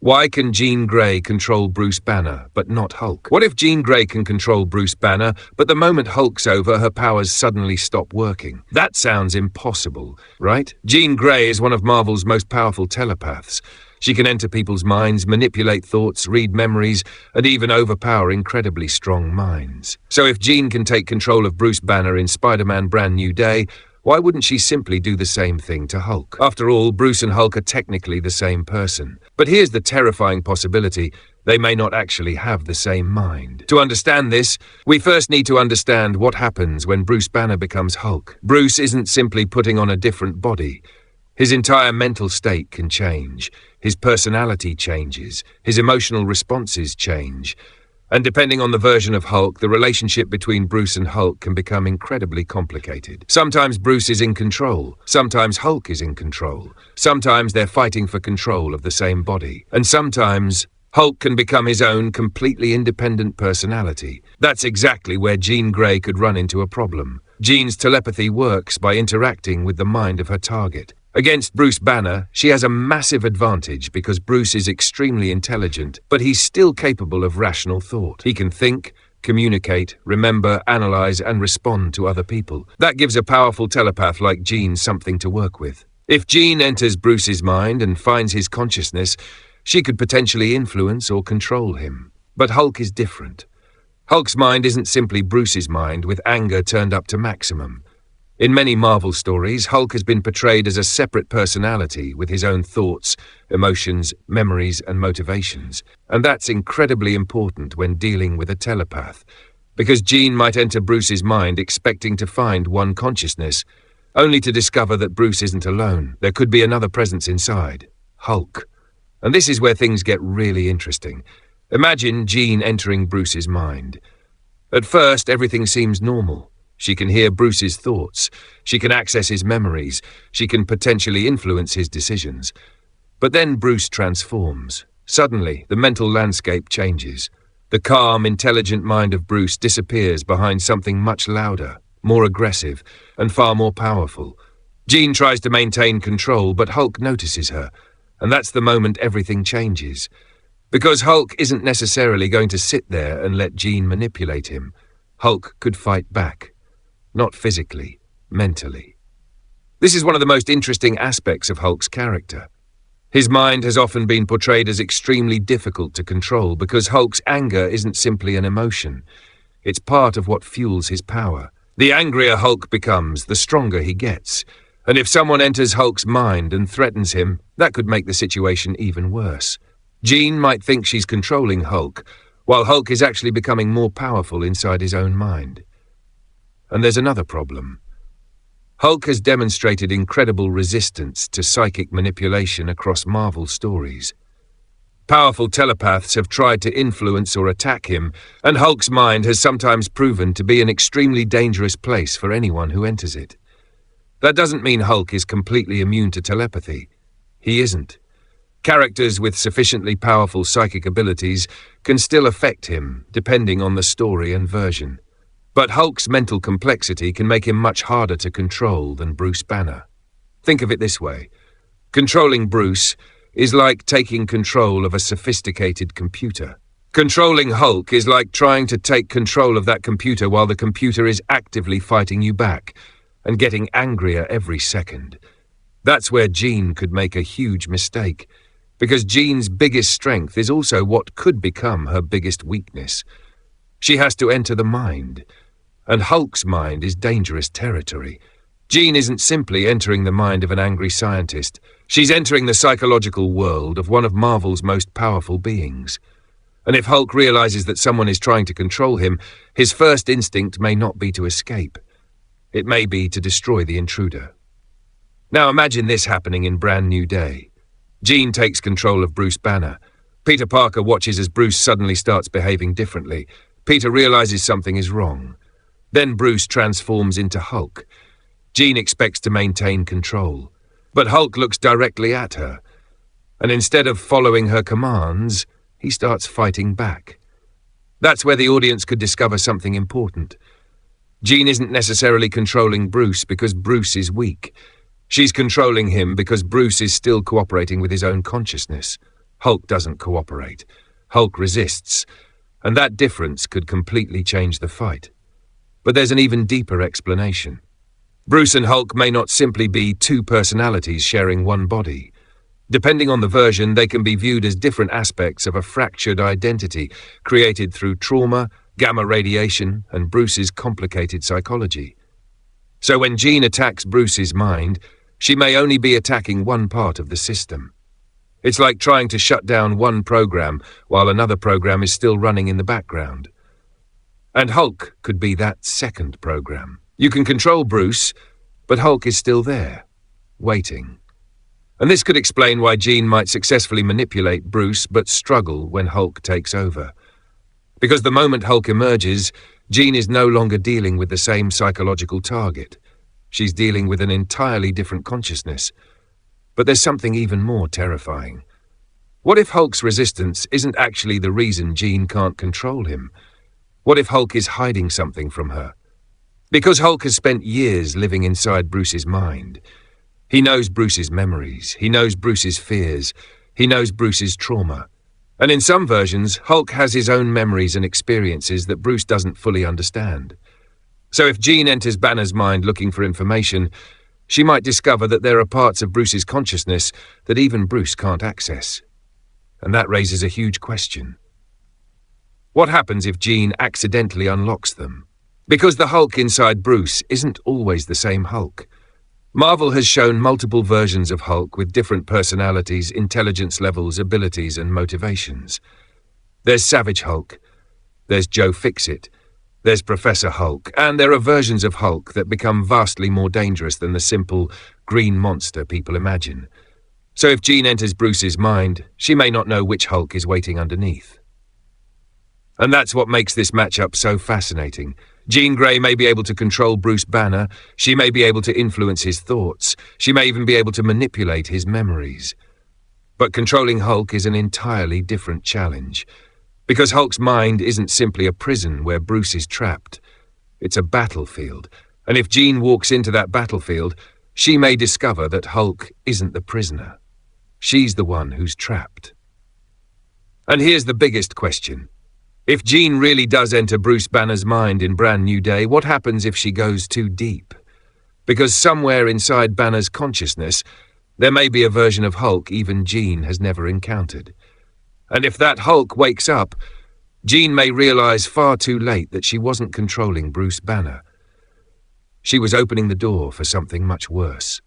Why can Jean Grey control Bruce Banner, but not Hulk? What if Jean Grey can control Bruce Banner, but the moment Hulk's over, her powers suddenly stop working? That sounds impossible, right? Jean Grey is one of Marvel's most powerful telepaths. She can enter people's minds, manipulate thoughts, read memories, and even overpower incredibly strong minds. So if Jean can take control of Bruce Banner in Spider-Man Brand New Day, why wouldn't she simply do the same thing to Hulk? After all, Bruce and Hulk are technically the same person. But here's the terrifying possibility: they may not actually have the same mind. To understand this, we first need to understand what happens when Bruce Banner becomes Hulk. Bruce isn't simply putting on a different body. His entire mental state can change. His personality changes. His emotional responses change. And depending on the version of Hulk, the relationship between Bruce and Hulk can become incredibly complicated. Sometimes Bruce is in control. Sometimes Hulk is in control. Sometimes they're fighting for control of the same body. And sometimes Hulk can become his own completely independent personality. That's exactly where Jean Grey could run into a problem. Jean's telepathy works by interacting with the mind of her target. Against Bruce Banner, she has a massive advantage because Bruce is extremely intelligent, but he's still capable of rational thought. He can think, communicate, remember, analyze, and respond to other people. That gives a powerful telepath like Jean something to work with. If Jean enters Bruce's mind and finds his consciousness, she could potentially influence or control him. But Hulk is different. Hulk's mind isn't simply Bruce's mind with anger turned up to maximum. In many Marvel stories, Hulk has been portrayed as a separate personality with his own thoughts, emotions, memories, and motivations. And that's incredibly important when dealing with a telepath, because Jean might enter Bruce's mind expecting to find one consciousness, only to discover that Bruce isn't alone. There could be another presence inside, Hulk. And this is where things get really interesting. Imagine Jean entering Bruce's mind. At first, everything seems normal. She can hear Bruce's thoughts. She can access his memories. She can potentially influence his decisions. But then Bruce transforms. Suddenly, the mental landscape changes. The calm, intelligent mind of Bruce disappears behind something much louder, more aggressive, and far more powerful. Jean tries to maintain control, but Hulk notices her. And that's the moment everything changes. Because Hulk isn't necessarily going to sit there and let Jean manipulate him. Hulk could fight back. Not physically, mentally. This is one of the most interesting aspects of Hulk's character. His mind has often been portrayed as extremely difficult to control because Hulk's anger isn't simply an emotion. It's part of what fuels his power. The angrier Hulk becomes, the stronger he gets. And if someone enters Hulk's mind and threatens him, that could make the situation even worse. Jean might think she's controlling Hulk, while Hulk is actually becoming more powerful inside his own mind. And there's another problem. Hulk has demonstrated incredible resistance to psychic manipulation across Marvel stories. Powerful telepaths have tried to influence or attack him, and Hulk's mind has sometimes proven to be an extremely dangerous place for anyone who enters it. That doesn't mean Hulk is completely immune to telepathy. He isn't. Characters with sufficiently powerful psychic abilities can still affect him, depending on the story and version. But Hulk's mental complexity can make him much harder to control than Bruce Banner. Think of it this way. Controlling Bruce is like taking control of a sophisticated computer. Controlling Hulk is like trying to take control of that computer while the computer is actively fighting you back and getting angrier every second. That's where Jean could make a huge mistake, because Jean's biggest strength is also what could become her biggest weakness. She has to enter the mind. And Hulk's mind is dangerous territory. Jean isn't simply entering the mind of an angry scientist. She's entering the psychological world of one of Marvel's most powerful beings. And if Hulk realizes that someone is trying to control him, his first instinct may not be to escape. It may be to destroy the intruder. Now imagine this happening in Brand New Day. Jean takes control of Bruce Banner. Peter Parker watches as Bruce suddenly starts behaving differently. Peter realizes something is wrong. Then Bruce transforms into Hulk. Jean expects to maintain control, but Hulk looks directly at her, and instead of following her commands, he starts fighting back. That's where the audience could discover something important. Jean isn't necessarily controlling Bruce because Bruce is weak. She's controlling him because Bruce is still cooperating with his own consciousness. Hulk doesn't cooperate. Hulk resists, and that difference could completely change the fight. But there's an even deeper explanation. Bruce and Hulk may not simply be two personalities sharing one body. Depending on the version, they can be viewed as different aspects of a fractured identity created through trauma, gamma radiation, and Bruce's complicated psychology. So when Jean attacks Bruce's mind, she may only be attacking one part of the system. It's like trying to shut down one program while another program is still running in the background. And Hulk could be that second program. You can control Bruce, but Hulk is still there, waiting. And this could explain why Jean might successfully manipulate Bruce but struggle when Hulk takes over. Because the moment Hulk emerges, Jean is no longer dealing with the same psychological target. She's dealing with an entirely different consciousness. But there's something even more terrifying. What if Hulk's resistance isn't actually the reason Jean can't control him? What if Hulk is hiding something from her? Because Hulk has spent years living inside Bruce's mind. He knows Bruce's memories, he knows Bruce's fears, he knows Bruce's trauma. And in some versions, Hulk has his own memories and experiences that Bruce doesn't fully understand. So if Jean enters Banner's mind looking for information, she might discover that there are parts of Bruce's consciousness that even Bruce can't access. And that raises a huge question. What happens if Jean accidentally unlocks them? Because the Hulk inside Bruce isn't always the same Hulk. Marvel has shown multiple versions of Hulk with different personalities, intelligence levels, abilities, and motivations. There's Savage Hulk, there's Joe Fixit, there's Professor Hulk, and there are versions of Hulk that become vastly more dangerous than the simple green monster people imagine. So if Jean enters Bruce's mind, she may not know which Hulk is waiting underneath. And that's what makes this matchup so fascinating. Jean Grey may be able to control Bruce Banner, she may be able to influence his thoughts, she may even be able to manipulate his memories. But controlling Hulk is an entirely different challenge. Because Hulk's mind isn't simply a prison where Bruce is trapped. It's a battlefield, and if Jean walks into that battlefield, she may discover that Hulk isn't the prisoner. She's the one who's trapped. And here's the biggest question. If Jean really does enter Bruce Banner's mind in Brand New Day, what happens if she goes too deep? Because somewhere inside Banner's consciousness, there may be a version of Hulk even Jean has never encountered. And if that Hulk wakes up, Jean may realize far too late that she wasn't controlling Bruce Banner. She was opening the door for something much worse.